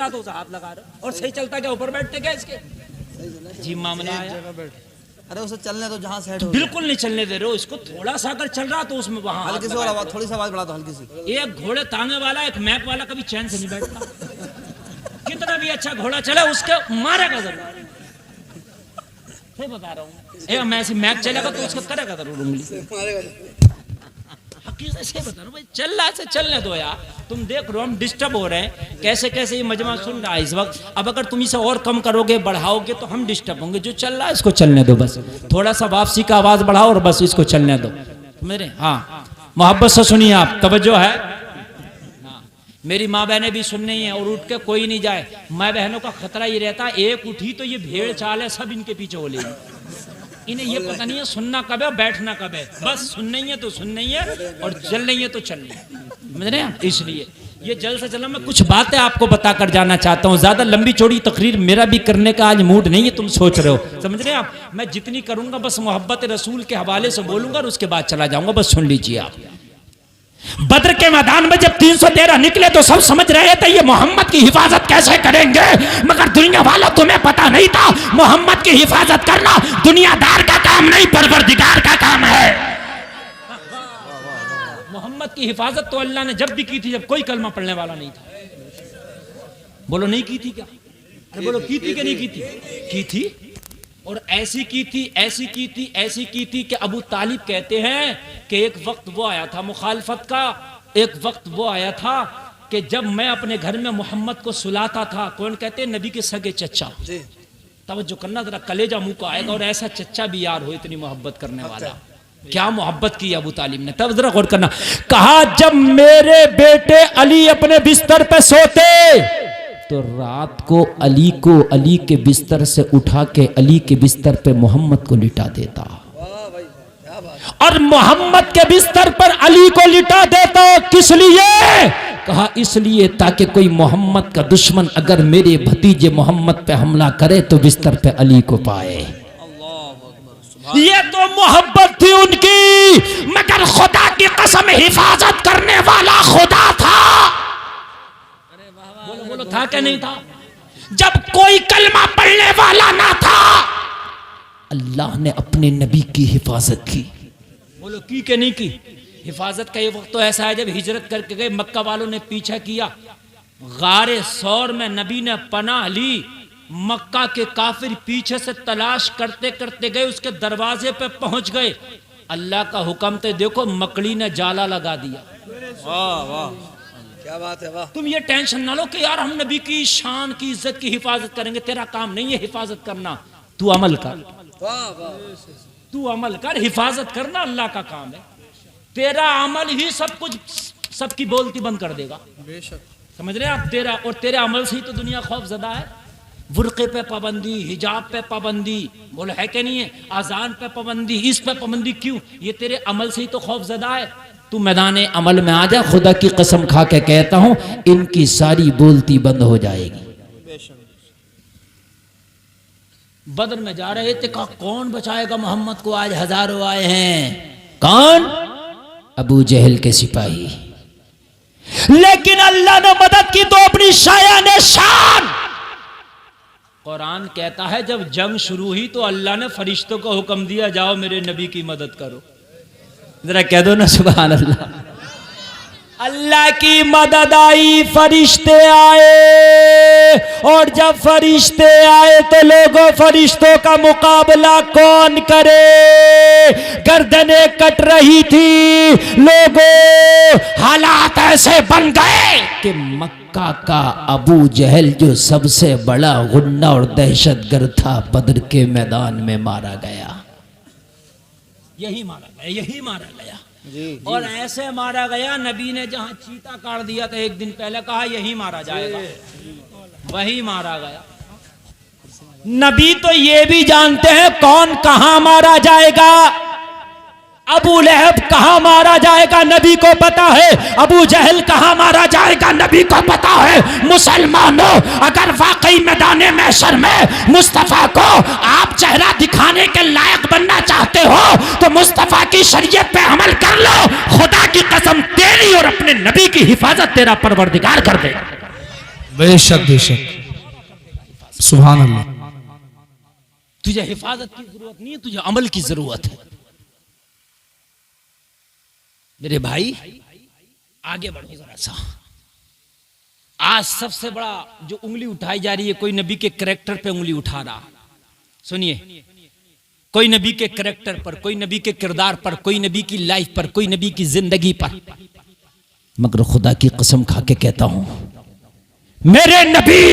तो हाथ लगा रहे और सही चलता क्या, ऊपर बैठते क्या इसके? जी मामला आया, अरे उसे चलने तो जहाँ सेट हो बिल्कुल नहीं चलने दे रहे हो इसको। थोड़ा सा अगर चल रहा तो उसमें वहां हल्की सी और आवाज, थोड़ी सी आवाज बढ़ा दो हल्की सी। एक घोड़े तांगे वाला एक मैप वाला कभी चैन से नहीं बैठता। कितना भी अच्छा घोड़ा चले उसके मारेगा जरूर। सही बता रहा हूँ, मैं ऐसी मैप चलेगा तो उसको करेगा जरूर उंगली। हकीकत से बता रहा हूँ भाई, चल रहा है चलने दो यार। तुम देख रहे हो हम डिस्टर्ब हो रहे हैं, कैसे कैसे ये मजमा सुन रहा है इस वक्त। अब अगर तुम इसे और कम करोगे बढ़ाओगे तो हम डिस्टर्ब होंगे। जो चल रहा है इसको चलने दो बस, थोड़ा सा वापसी का आवाज बढ़ाओ और बस इसको चलने दो मेरे। हाँ मोहब्बत से सुनिए आप, तवज्जो है। हाँ, मेरी माँ बहनें भी सुन रही हैं और उठ के कोई नहीं जाए। माँ बहनों का खतरा ये रहता है, एक उठी तो ये भेड़ चाल है सब इनके पीछे हो लेगी। इन्हें ये पता नहीं है सुनना कब है बैठना कब है, बस सुन नहीं है तो सुन नहीं है और चल नहीं है तो चल नहीं है, समझ रहे हैं। इसलिए ये जल्द से जल्द मैं कुछ बातें आपको बता कर जाना चाहता हूँ। ज्यादा लंबी चौड़ी तकरीर मेरा भी करने का आज मूड नहीं है, तुम सोच रहे हो, समझ रहे हैं आप। मैं जितनी करूंगा बस मोहब्बत रसूल के हवाले से बोलूंगा और उसके बाद चला जाऊंगा, बस सुन लीजिए आप। बद्र के मैदान में जब 313 निकले तो सब समझ रहे थे ये मोहम्मद की हिफाजत कैसे करेंगे, मगर दुनिया वालों तुम्हें पता नहीं था मोहम्मद की हिफाजत करना दुनियादार का काम नहीं, परवरदिगार का काम है। मोहम्मद की हिफाजत तो अल्लाह ने जब भी की थी जब कोई कलमा पढ़ने वाला नहीं था। बोलो नहीं की थी क्या? अरे बोलो की थी कि नहीं की थी? की थी, और ऐसी की थी, ऐसी की थी, ऐसी की थी कि अबू तालिब कहते हैं कि एक वक्त वो आया था मुखालफत का, एक वक्त वो आया था कि जब मैं अपने घर में मोहम्मद को सुलाता था। कौन कहते हैं? नबी के सगे चच्चा। तवज्जो करना जरा, कलेजा मुंह को आएगा। और ऐसा चच्चा भी यार हो इतनी मोहब्बत करने वाला। क्या मोहब्बत की अबू तालिब ने, तब जरा गौर करना। कहा जब मेरे बेटे अली अपने बिस्तर पे सोते तो रात को अली के बिस्तर से उठा के अली के बिस्तर पे मोहम्मद को लिटा देता, और मोहम्मद के बिस्तर पर अली को लिटा देता। किस लिए? कहा इसलिए ताकि कोई मोहम्मद का दुश्मन अगर मेरे भतीजे मोहम्मद पे हमला करे तो बिस्तर पे अली को पाए। ये तो मोहब्बत थी उनकी, मगर खुदा की कसम हिफाजत करने वाला खुदा था। बोलो बोलो, था क्या नहीं था? जब कोई कलमा पढ़ने वाला ना था अल्लाह ने अपने नबी की हिफाजत की। बोलो की के नहीं की? हिफाजत का ये वक्त तो ऐसा है जब हिजरत करके गए, मक्का वालों ने पीछा किया, गारे सौर में नबी ने पनाह ली, मक्का के काफिर पीछे से तलाश करते करते गए, उसके दरवाजे पे पहुंच गए। अल्लाह का हुक्म थे, देखो मकड़ी ने जाला लगा दिया। वाह वाह क्या बात है, वाह। तुम ये टेंशन ना लो कि यार हम नबी की शान की इज्जत की हिफाजत करेंगे, तेरा काम नहीं है हिफाजत करना, तू अमल कर। वाह वाह, तू अमल कर, हिफाजत करना अल्लाह का काम है। तेरा अमल ही सब कुछ, सबकी बोलती बंद कर देगा, बेशक। समझ रहे हैं आप? तेरा और तेरे अमल से ही तो दुनिया खौफजदा है। बुर्के पे पाबंदी, हिजाब पे पाबंदी, बोलो है कि नहीं है? आजान पे पाबंदी, इस पे पाबंदी, क्यों? ये तेरे अमल से ही तो खौफजदा है। तू मैदान अमल में आ जा, खुदा की कसम खा के कहता हूं इनकी सारी बोलती बंद हो जाएगी। बदर में जा रहे थे, कहा कौन बचाएगा मोहम्मद को, आज हजारों आए हैं। कौन? अबू जहल के सिपाही। लेकिन अल्लाह ने मदद की तो अपनी शायान शान। कुरान कहता है जब जंग शुरू हुई तो अल्लाह ने फरिश्तों को हुक्म दिया, जाओ मेरे नबी की मदद करो। जरा कह दो ना सुभान अल्लाह। अल्लाह की मदद आई, फरिश्ते आए, और जब फरिश्ते आए तो लोगों फरिश्तों का मुकाबला कौन करे? गर्दनें कट रही थी, लोगों हालात ऐसे बन गए कि मक्का का अबू जहल जो सबसे बड़ा गुंडा और दहशतगर्द था बद्र के मैदान में मारा गया। यही मारा गया, यही मारा गया। जी। और ऐसे मारा गया, नबी ने जहां चीता काट दिया था एक दिन पहले, कहा यही मारा जाएगा, वही मारा गया। नबी तो ये भी जानते हैं कौन कहां मारा जाएगा। अबू लहब कहां मारा जाएगा नबी को पता है, अबू जहल कहां मारा जाएगा नबी को पता है। मुसलमानों, अगर वाकई मैदान महशर में मुस्तफा को आप चेहरा दिखाने के लायक बनना चाहते हो तो मुस्तफा की शरीयत पे अमल कर लो। खुदा की कसम, तेरी और अपने नबी की हिफाजत तेरा परवरदिगार कर देगा। बेशक बेशक, सुभान अल्लाह। तुझे हिफाजत की जरूरत नहीं है, तुझे अमल की जरूरत है। मेरे भाई आगे बढ़ो जरा सा। आज सबसे बड़ा जो उंगली उठाई जा रही है, कोई नबी के कैरेक्टर पे उंगली उठा रहा। सुनिए, कोई नबी के कैरेक्टर पर, कोई नबी के किरदार पर, कोई नबी की लाइफ पर, कोई नबी की जिंदगी पर, मगर खुदा की कसम खा के कहता हूं, मेरे नबी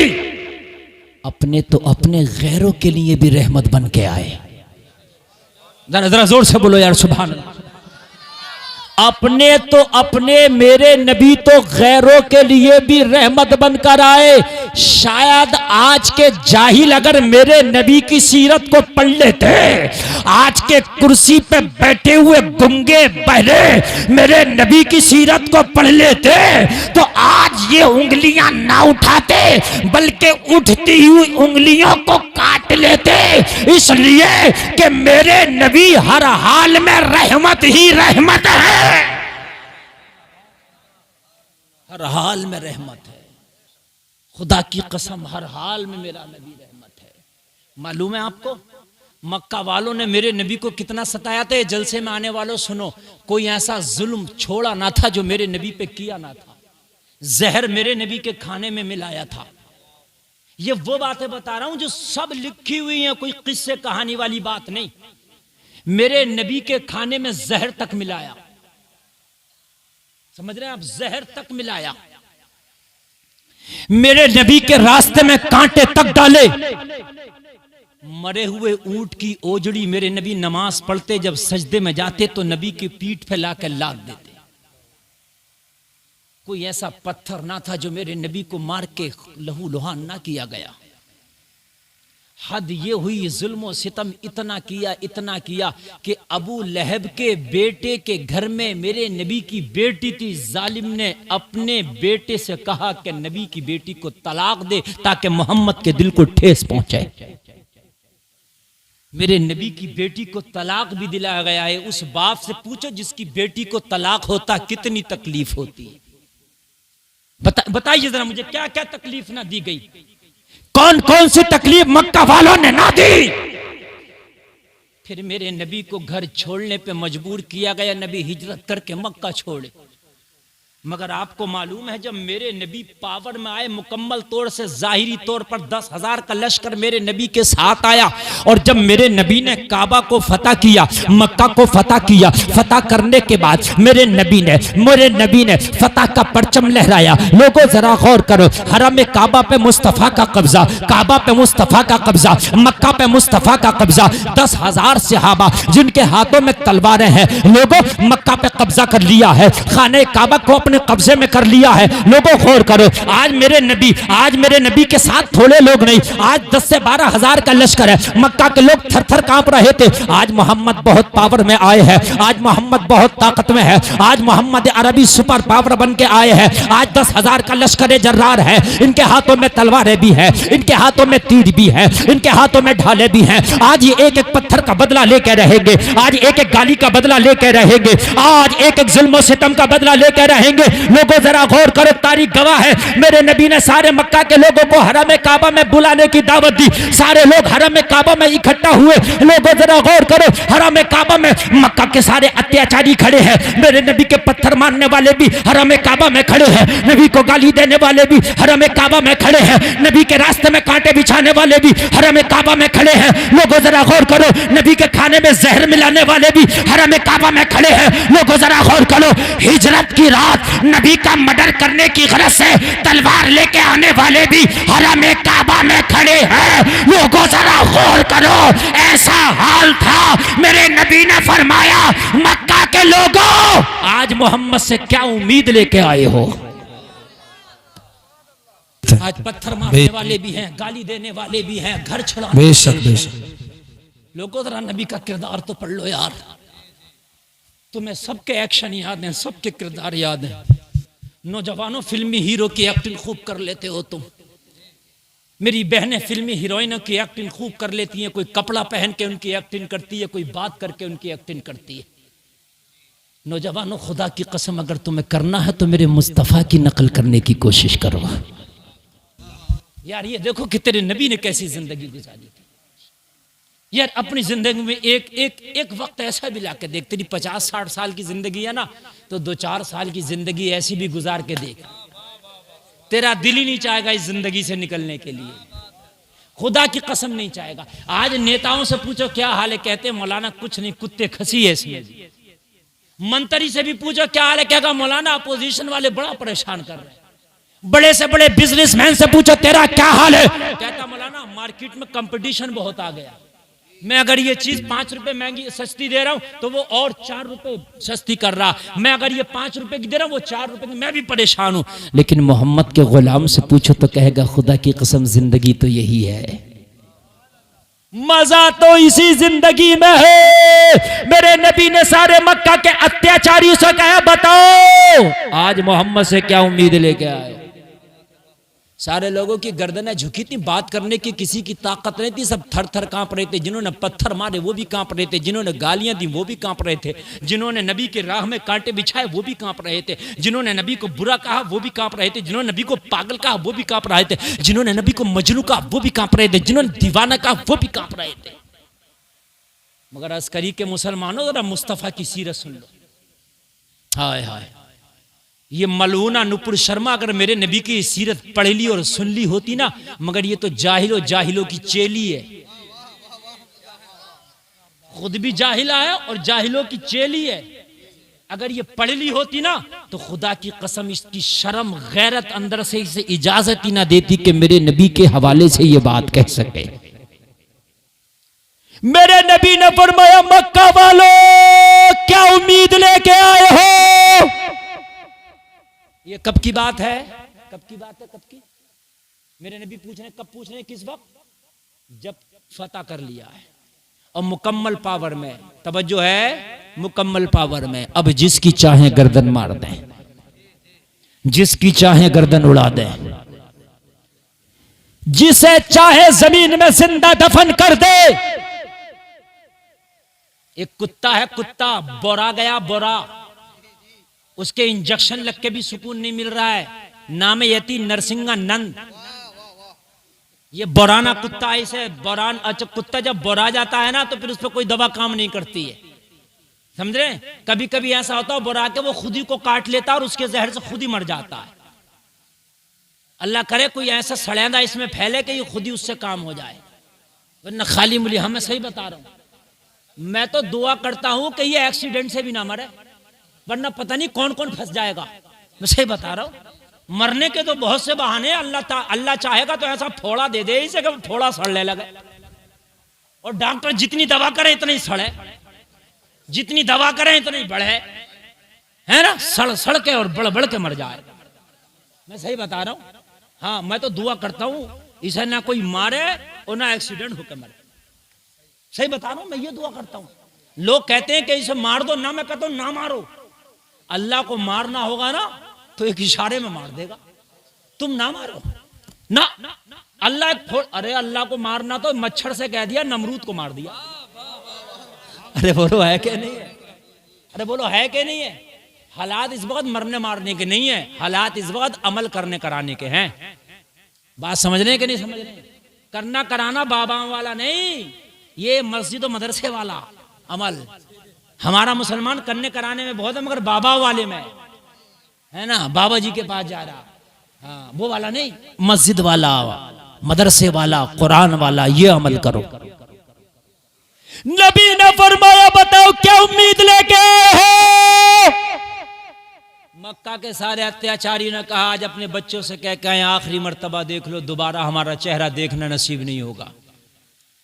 अपने तो अपने गैरों के लिए भी रहमत बन के आए। जरा जरा जोर से बोलो यार सुभान अल्लाह। अपने तो अपने मेरे नबी तो गैरों के लिए भी रहमत बनकर आए। शायद आज के जाहिल अगर मेरे नबी की सीरत को पढ़ लेते, आज के कुर्सी पे बैठे हुए गुंगे बहरे मेरे नबी की सीरत को पढ़ लेते, तो आज ये उंगलियां ना उठाते, बल्कि उठती हुई उंगलियों को काट लेते, इसलिए कि मेरे नबी हर हाल में रहमत ही रहमत है। हर हाल में रहमत है। खुदा की कसम, हर हाल में मेरा नबी रहमत है। मालूम है आपको, मक्का वालों ने मेरे नबी को कितना सताया था। जलसे में आने वालों सुनो, कोई ऐसा जुल्म छोड़ा ना था जो मेरे नबी पे किया ना था। जहर मेरे नबी के खाने में मिलाया था। ये वो बातें बता रहा हूं जो सब लिखी हुई हैं, कोई किस्से कहानी वाली बात नहीं। मेरे नबी के खाने में जहर तक मिलाया, समझ रहे हैं आप, जहर तक मिलाया। मेरे नबी के रास्ते में कांटे तक डाले। मरे हुए ऊंट की ओजड़ी मेरे नबी नमाज पढ़ते जब सजदे में जाते तो नबी की पीठ पे लाकर लाद देते। कोई ऐसा पत्थर ना था जो मेरे नबी को मार के लहू लुहान ना किया गया। हद ये हुई, जुल्म सितम इतना किया कि अबू लहब के बेटे के घर में मेरे नबी की बेटी थी। जालिम ने अपने बेटे से कहा कि नबी की बेटी को तलाक दे ताकि मोहम्मद के दिल को ठेस पहुंचे। मेरे नबी की बेटी को तलाक भी दिलाया गया है। उस बाप से पूछो जिसकी बेटी को तलाक होता कितनी तकलीफ होती। बताइए जरा मुझे, क्या क्या तकलीफ ना दी गई, कौन कौन सी तकलीफ मक्का वालों ने ना दी। फिर मेरे नबी को घर छोड़ने पे मजबूर किया गया। नबी हिजरत करके मक्का छोड़े। मगर आपको मालूम है, जब मेरे नबी पावर में आए मुकम्मल तौर से, जाहिरी तौर पर 10,000 का लश्कर मेरे नबी के साथ आया। और जब मेरे नबी ने काबा को फतह किया, मक्का को फतह किया, फतह करने के बाद मेरे नबी ने फतह का परचम लहराया। लोगों जरा गौर करो, हरम काबा पे मुस्तफ़ा का कब्जा, काबा पे मुस्तफ़ा का कब्जा, मक्का पे मुस्तफ़ा का कब्जा। 10,000 सहाबा जिनके हाथों में तलवारें हैं, लोगों मक्का पे कब्जा कर लिया है, खाने काबा को अपने कब्जे में कर लिया है। लोगों गौर करो, आज मेरे नबी के साथ थोड़े लोग नहीं, आज 10 से 12,000 का लश्कर है। मक्का के लोग थर-थर कांप रहे थे। आज मोहम्मद बहुत पावर में आए हैं, आज मोहम्मद बहुत ताकत में है, आज मोहम्मद अरबी सुपर पावर बन के आए हैं। आज 10,000 का लश्कर जर्रार है। इनके हाथों में तलवारें भी हैं, इनके हाथों में तीर भी है, इनके हाथों में ढाले भी हैं। आज ये एक एक पत्थर का बदला लेकर रहेंगे, आज एक एक गाली का बदला लेकर रहेंगे, आज एक एक जुल्म सितम का बदला लेकर रहेंगे। लोगों जरा गौर करो, तारीख गवाह है, मेरे नबी ने सारे मक्का के लोगों को हरम काबा में बुलाने की दावत दी। सारे लोग हरम काबा में इकट्ठा हुए। लोगों जरा गौर करो, हरम काबा में मक्का के सारे अत्याचारी खड़े हैं। मेरे नबी के पत्थर मारने वाले भी हरम काबा में खड़े हैं, नबी को गाली देने वाले भी हरम काबा में खड़े हैं, नबी के रास्ते में कांटे बिछाने वाले भी हरम काबा में खड़े हैं। लोगों जरा गौर करो, नबी के खाने में जहर मिलाने वाले भी हरम काबा में खड़े हैं। लोगों जरा गौर करो, हिजरत की रात नबी का मर्डर करने की गरज से तलवार लेके आने वाले भी हरम काबा में खड़े हैं। लोगों जरा गौर करो, ऐसा हाल था। मेरे नबी ने फरमाया, मक्का के लोगों आज मोहम्मद से क्या उम्मीद लेके आए हो। आज पत्थर मारने वाले भी हैं, गाली देने वाले भी हैं, घर छुड़ाने वाले भी हैं। लोगों जरा नबी का किरदार तो पढ़ लो यार। तुम्हें सबके एक्शन याद हैं, सबके किरदार याद हैं। नौजवानों, फिल्मी हीरो की एक्टिंग खूब कर लेते हो तुम। मेरी बहनें फिल्मी हीरोइनों की एक्टिंग खूब कर लेती हैं। कोई कपड़ा पहन के उनकी एक्टिंग करती है, कोई बात करके उनकी एक्टिंग करती है। नौजवानों, खुदा की कसम अगर तुम्हें करना है तो मेरे मुस्तफ़ा की नकल करने की कोशिश करो। यार ये देखो कि तेरे नबी ने कैसी जिंदगी गुजारी थी। यार अपनी जिंदगी में एक वक्त ऐसा भी लाके देख, तेरी 50-60 साल की जिंदगी है ना, तो 2-4 साल की जिंदगी ऐसी भी गुजार के देख, तेरा दिल ही नहीं चाहेगा इस जिंदगी से निकलने के लिए, खुदा की कसम नहीं चाहेगा। आज नेताओं से पूछो क्या हाल है, कहते मौलाना कुछ नहीं, कुत्ते खसी है इसमें। मंत्री से भी पूछो क्या हाल है, कहेगा मौलाना अपोजिशन वाले बड़ा परेशान कर रहे हैं। बड़े से बड़े बिजनेसमैन से पूछो तेरा क्या हाल है, कहता मौलाना मार्केट में कंपटीशन बहुत आ गया, मैं अगर ये चीज 5 रुपए महंगी सस्ती दे रहा हूं तो वो और 4 रुपए सस्ती कर रहा, मैं अगर ये 5 रुपए की दे रहा हूं वो 4 रुपए की, मैं भी परेशान हूं। लेकिन मोहम्मद के गुलाम से पूछो तो कहेगा खुदा की कसम जिंदगी तो यही है, मजा तो इसी जिंदगी में है। मेरे नबी ने सारे मक्का के अत्याचारियों से कहा बताओ आज मोहम्मद से क्या उम्मीद लेके आए। सारे लोगों की गर्दनें झुकी थी, बात करने की किसी की ताकत नहीं थी, सब थर थर कांप रहे थे। जिन्होंने पत्थर मारे वो भी कांप रहे थे, जिन्होंने गालियां दी वो भी कांप रहे थे, जिन्होंने नबी के राह में कांटे बिछाए वो भी कांप रहे थे, जिन्होंने नबी को बुरा कहा वो भी कांप रहे थे, जिन्होंने नबी को पागल कहा वो भी कांप रहे थे, जिन्होंने नबी को मजनू कहा वो भी कांप रहे थे, जिन्होंने दीवाना कहा वो भी कांप रहे थे। मगर अस्करी के मुसलमानों जरा मुस्तफा की सीरत सुन लो। हाय हाय, ये मलूना नुपुर शर्मा अगर मेरे नबी की सीरत पढ़ ली और सुन ली होती ना, मगर ये तो जाहिलों की चेली है, खुद भी जाहिला है और जाहिलों की चेली है। अगर ये पढ़ ली होती ना तो खुदा की कसम इसकी शर्म गैरत अंदर से इसे इजाजत ही ना देती कि मेरे नबी के हवाले से ये बात कह सके। मेरे नबी ने फरमाया मक्का वालों क्या उम्मीद लेके आए हो। ये कब की बात है, कब की बात है, कब की? मेरे नबी पूछ रहे, कब पूछ रहे, किस वक्त? जब फतह कर लिया है और मुकम्मल पावर में, तवज्जो है, मुकम्मल पावर में। अब जिसकी चाहे गर्दन मार दें, जिसकी चाहे गर्दन उड़ा दें, जिसे चाहे जमीन में जिंदा दफन कर दे। एक कुत्ता है, कुत्ता बोरा गया, बोरा, उसके इंजेक्शन लग के भी सुकून नहीं मिल रहा है, नाम यती नरसिंगा नंद। ये बोराना कुत्ता ऐसे बोरान, अच्छा कुत्ता जब बोरा जाता है ना तो फिर उस पर कोई दवा काम नहीं करती है, समझ रहे? कभी कभी ऐसा होता है बोरा के वो खुद ही को काट लेता है और उसके जहर से खुद ही मर जाता है। अल्लाह करे कोई ऐसा सड़ेंदा इसमें फैले कि ये खुद ही उससे काम हो जाए, वरना खाली मुली। हम मैं सही बता रहा हूं, मैं तो दुआ करता हूं कि ये एक्सीडेंट से भी ना मरे, वरना पता नहीं कौन कौन फंस जाएगा। मैं सही बता रहा हूं, मरने के तो बहुत से बहाने। अल्लाह चाहेगा तो ऐसा फोड़ा दे दे इसे कि फोड़ा सड़ने लगे, और डॉक्टर जितनी दवा करे इतना ही सड़े, जितनी दवा करे इतना ही बढ़े, है ना, सड़ के और बढ़ के मर जाए। मैं सही बता रहा हूं। हाँ, मैं तो दुआ करता हूं इसे ना कोई मारे और ना एक्सीडेंट होकर मरे। सही बता रहा हूं, मैं ये दुआ करता हूं। लोग कहते हैं कि इसे मार दो ना, मैं कहता हूं ना मारो। अल्लाह को मारना होगा ना तो एक इशारे में मार देगा, तुम ना मारो ना। अल्लाह, अरे अल्लाह को मारना तो मच्छर से कह दिया, नमरूद को मार दिया। अरे बोलो है कि नहीं है? अरे बोलो है कि नहीं है? हालात इस वक्त मरने मारने के नहीं है, हालात इस वक्त अमल करने कराने के हैं। बात समझ रहे हैं कि नहीं समझ रहे? करना कराना बाबाओं वाला नहीं, ये मस्जिद और मदरसे वाला अमल। हमारा मुसलमान करने कराने में बहुत है, मगर बाबा वाले में है ना, बाबा जी के पास जा रहा, हाँ वो वाला नहीं, मस्जिद वाला, मदरसे वाला, कुरान वाला, ये अमल करो। नबी ने फरमाया बताओ क्या उम्मीद लेके हो। मक्का के सारे अत्याचारी ने कहा आज अपने बच्चों से कह के आखिरी मर्तबा देख लो, दोबारा हमारा चेहरा देखना नसीब नहीं होगा।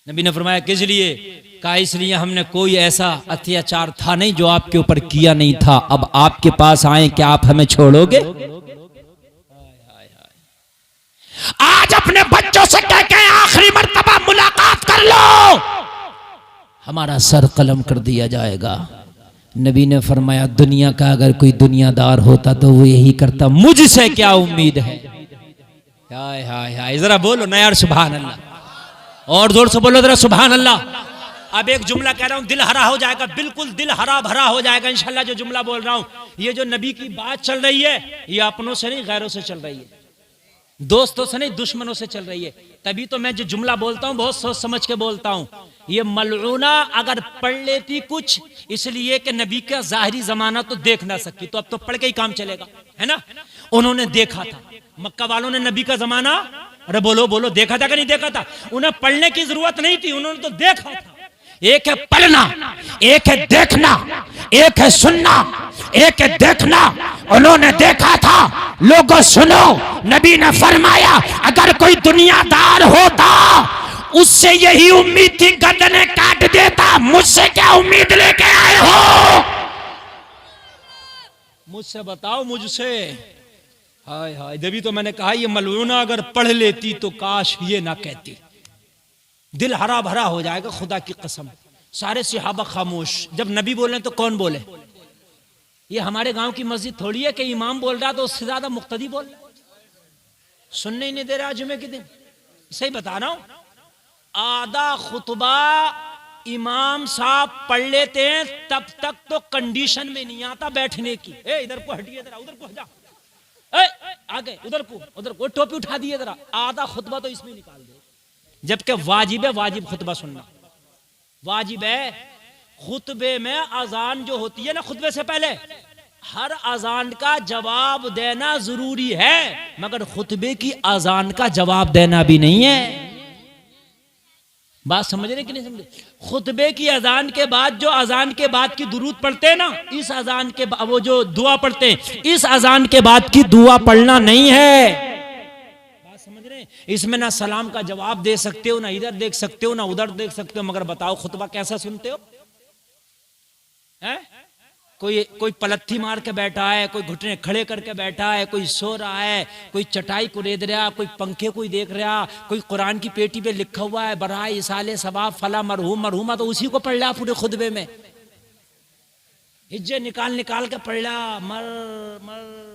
नबी ने फरमाया किस लिए? कहा इसलिए हमने कोई ऐसा अत्याचार था नहीं जो आपके ऊपर किया नहीं था, अब आपके पास आए क्या आप हमें छोड़ोगे? आज अपने बच्चों से कह के आखिरी मर्तबा मुलाकात कर लो, हमारा सर कलम कर दिया जाएगा। नबी ने फरमाया दुनिया का अगर कोई दुनियादार होता तो वो यही करता, मुझसे क्या उम्मीद है? हाय हाय हाय, जरा बोलो ना यार सुभान अल्लाह, और जोर से बोलो जरा सुभान अल्लाह। अब एक जुमला कह रहा हूं, दिल हरा हो जाएगा, बिल्कुल दिल हरा भरा हो जाएगा इंशाल्लाह। जो जुमला बोल रहा हूं, ये जो नबी की बात चल रही है ये अपनों से नहीं गैरों से चल रही है। दोस्तों से नहीं दुश्मनों से चल रही है। तभी तो मैं जो जुमला बोलता हूं बहुत सोच समझ के बोलता हूं। ये मलऊना अगर पढ़ लेती कुछ, इसलिए कि नबी का जाहिरी जमाना तो देख ना सकती, तो अब तो पढ़ के ही काम चलेगा, है ना। उन्होंने देखा था, मक्का वालों ने नबी का जमाना, अरे बोलो बोलो, देखा था कि नहीं देखा था? उन्हें पढ़ने की जरूरत नहीं थी, उन्होंने तो देखा था। एक है पढ़ना, एक है देखना, एक है सुनना, एक है देखना। उन्होंने देखा था। लोगों सुनो, नबी ने फरमाया अगर कोई दुनियादार होता उससे यही उम्मीद थी गर्दनें काट देता, मुझसे क्या उम्मीद लेके आए हो? मुझसे बताओ, मुझसे। हाय हाय, जब तो मैंने कहा ये मलऊना अगर पढ़ लेती तो काश ये ना कहती। दिल हरा भरा हो जाएगा, खुदा की कसम। सारे सहाबा खामोश। जब नबी बोले तो कौन बोले? ये हमारे गांव की मस्जिद थोड़ी है कि इमाम बोल रहा तो उससे ज्यादा मुक्तदी बोल रहा। सुनने ही नहीं दे रहा जुमे के दिन। सही बता रहा हूं। आधा खुतबा इमाम साहब पढ़ लेते हैं, तब तक तो कंडीशन में नहीं आता बैठने की। ए इधर को हटिए, जरा उधर को हटा, आगे उधर को टोपी उठा दिए जरा। आधा खुतबा तो इसमें निकाल दे। जबकि वाजिब है, वाजिब खुतबा सुनना वाजिब है। खुतबे में अजान जो होती है ना, खुतबे से पहले हर अजान का जवाब देना जरूरी है, मगर खुतबे की अजान का जवाब देना भी नहीं है। बात समझ रहे कि नहीं समझे? खुतबे की अजान के बाद जो अजान के बाद की दुरूद पढ़ते हैं ना, इस अजान के वो जो दुआ पढ़ते हैं, इस अजान के बाद की दुआ पढ़ना नहीं है। इसमें ना सलाम का जवाब दे सकते हो, ना इधर देख सकते हो, ना उधर देख सकते हो। मगर बताओ खुतबा कैसा सुनते हो? है? कोई पलत्थी मार के बैठा है, कोई घुटने खड़े करके बैठा है, कोई सो रहा है, कोई चटाई को रेद रहा, कोई पंखे को देख रहा, कोई कुरान की पेटी पे लिखा हुआ है बराए इसाले सवाब फला मरहूम मरहूमा, तो उसी को पढ़ रहा पूरे खुतबे में। हिज्जे निकाल निकाल के पढ़ रहा, मर मर।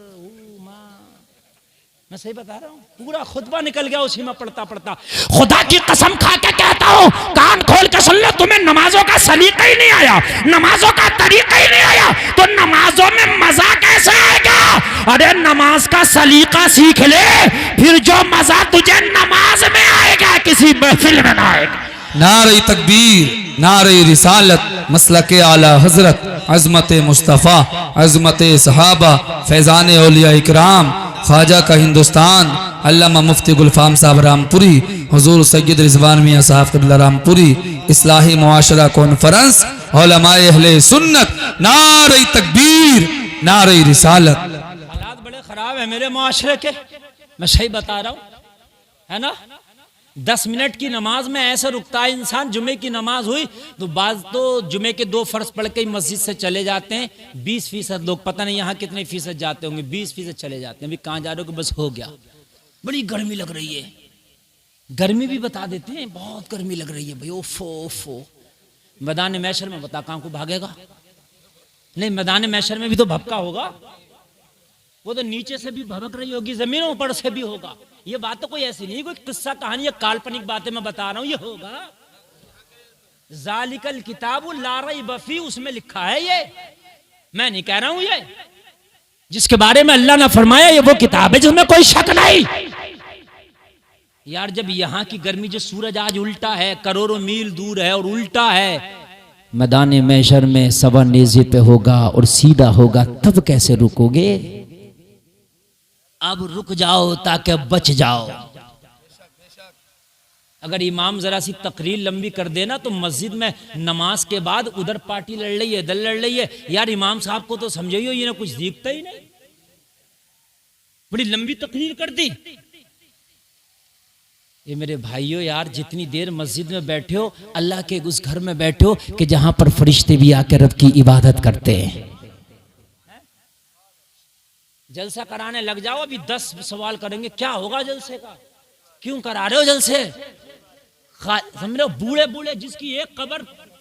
मैं सही बता रहा हूँ, पूरा खुतबा निकल गया उसी में पढ़ता पढ़ता। खुदा की कसम खा के कहता हूँ, कान खोल के सुन लो, तुम्हें नमाजों का सलीका ही नहीं आया, नमाजों का तरीका ही नहीं आया, तो नमाजों में मजा कैसे आएगा? अरे नमाज का सलीका सीख ले, फिर जो मजा तुझे नमाज में आएगा किसी महफिल में ना आएगा। नारे तकबीर, नारे रिसालत, मसलक आला हजरत, अजमत मुस्तफ़ा, अजमत सहाबा, फैज़ान औलिया इकराम, ख्वाजा का हिंदुस्तान, अल्लामा मुफ्ती गुलफाम साहब रामपुरी, हुजूर सैयद रिजवान मियां साहब क़िबला रामपुरी, इस्लाही मुआशरा कॉन्फ्रेंस, उलमाए अहले सुन्नत, नारे तकबीर, नारे रिसालत। हालात बड़े खराब है मेरे मुआशरे के, मैं सही बता रहा हूँ, है ना। 10 मिनट की नमाज में ऐसे रुकता है इंसान। जुमे की नमाज हुई तो बाज तो जुमे के 2 फर्ज पढ़ के मस्जिद से चले जाते हैं। 20% लोग, पता नहीं यहाँ कितने फीसद जाते होंगे, 20% चले जाते हैं। अभी कहाँ जा रहे हो कि बस हो गया, बड़ी गर्मी लग रही है। गर्मी भी बता देते हैं, बहुत गर्मी लग रही है भाई, ओफो ओफो। मैदान मैशर में बता कहाँ को भागेगा? नहीं, मैदान मैशर में भी तो भपका होगा, वो तो नीचे से भी भड़क रही होगी, जमीन ऊपर से भी होगा। ये बात तो कोई ऐसी नहीं, कोई किस्सा कहानी या काल्पनिक बातें मैं बता रहा हूं, ये होगा। जालिकल किताबु ला रैब फी, उसमें लिखा है। ये मैं नहीं कह रहा हूं, ये जिसके बारे में अल्लाह ने फरमाया ये वो किताब है जिसमें कोई शक नहीं। यार जब यहां की गर्मी, जो सूरज आज उल्टा है, करोड़ों मील दूर है और उल्टा है, मैदान मैशर में सवा नेज़े पे होगा और सीधा होगा, तब कैसे रुकोगे? अब रुक जाओ ताकि बच जाओ। अगर इमाम जरा सी तकरीर लंबी कर देना तो मस्जिद में नमाज के बाद उधर पार्टी लड़ रही है, दल लड़ रही है, यार इमाम साहब को तो समझिए ये ना कुछ दिखता ही नहीं, बड़ी लंबी तकरीर कर दी। ये मेरे भाइयों, यार जितनी देर मस्जिद में बैठे हो, अल्लाह के उस घर में बैठे हो कि जहां पर फरिश्ते भी आकर रब की इबादत करते हैं। जलसा कराने लग जाओ, अभी 10 सवाल करेंगे, क्या होगा जलसे का, क्यों करा रहे हो जलसे? समझ रहे हो, बूढ़े बूढ़े जिसकी एक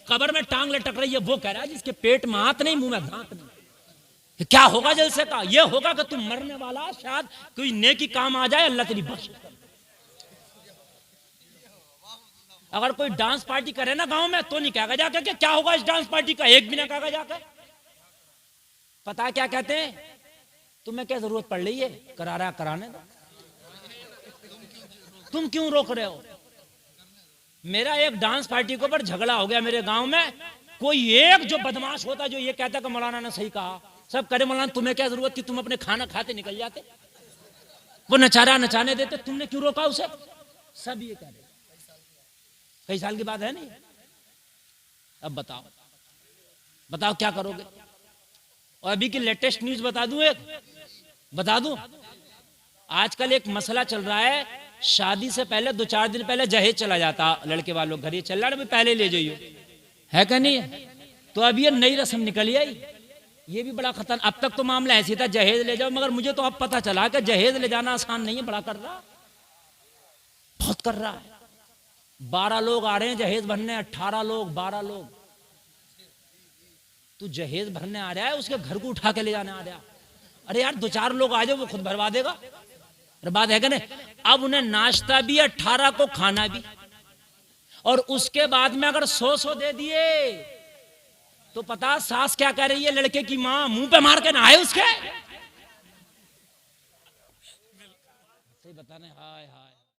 कब्र में टांग लटक रही है, वो कह रहा है जिसके पेट में हाथ नहीं, मुंह में दांत नहीं। क्या होगा जलसे का? ये होगा कि तुम मरने वाला, शायद कोई नेकी काम आ जाए, अल्लाह तेरी बख्श। अगर कोई डांस पार्टी करे ना गांव में, तो नहीं कहेगा जाकर के क्या होगा इस डांस पार्टी का, एक भी ना कहेगा जाकर। पता है क्या कहते हैं? तुम्हें क्या जरूरत पड़ रही है, करारा कराने दो। तुम क्यों रोक रहे हो? मेरा एक डांस पार्टी के ऊपर झगड़ा हो गया मेरे गांव में, कोई एक जो बदमाश होता जो ये कहता कि मौलाना ने सही कहा, सब करे मौलाना तुम्हें क्या जरूरत थी, तुम अपने खाना खाते निकल जाते, वो नचारा नचाने देते, तुमने क्यों रोका उसे? सब ये कह रहे। कई साल की बात है नहीं। अब बताओ बताओ क्या करोगे? और अभी की लेटेस्ट न्यूज बता दूं, एक बता दूं, आजकल एक मसला चल रहा है, शादी से पहले 2-4 दिन पहले जहेज चला जाता लड़के वालों घर, ये चल रहा है पहले ले जाइयो, है क्या नहीं है? तो अब ये नई रस्म निकली आई, ये भी बड़ा खतरनाक। अब तक तो मामला ऐसी था जहेज ले जाओ, मगर मुझे तो अब पता चला कि जहेज ले जाना आसान नहीं है, बड़ा कर रहा, बहुत कर रहा है। 12 लोग आ रहे हैं जहेज भरने, 18 लोग, 12 लोग। तू जहेज भरने आ रहा है, उसके घर को उठा के ले जाने आ रहा। अरे यार 2-4 लोग आ जाओ, वो खुद भरवा देगा। अरे बात है क्या नहीं? अब उन्हें नाश्ता भी, 18 को खाना भी, और उसके बाद में अगर 100 दे दिए तो पता सास क्या कह रही है, लड़के की मां मुंह पे मार के नहाए उसके। सही बताने, हाय हाय।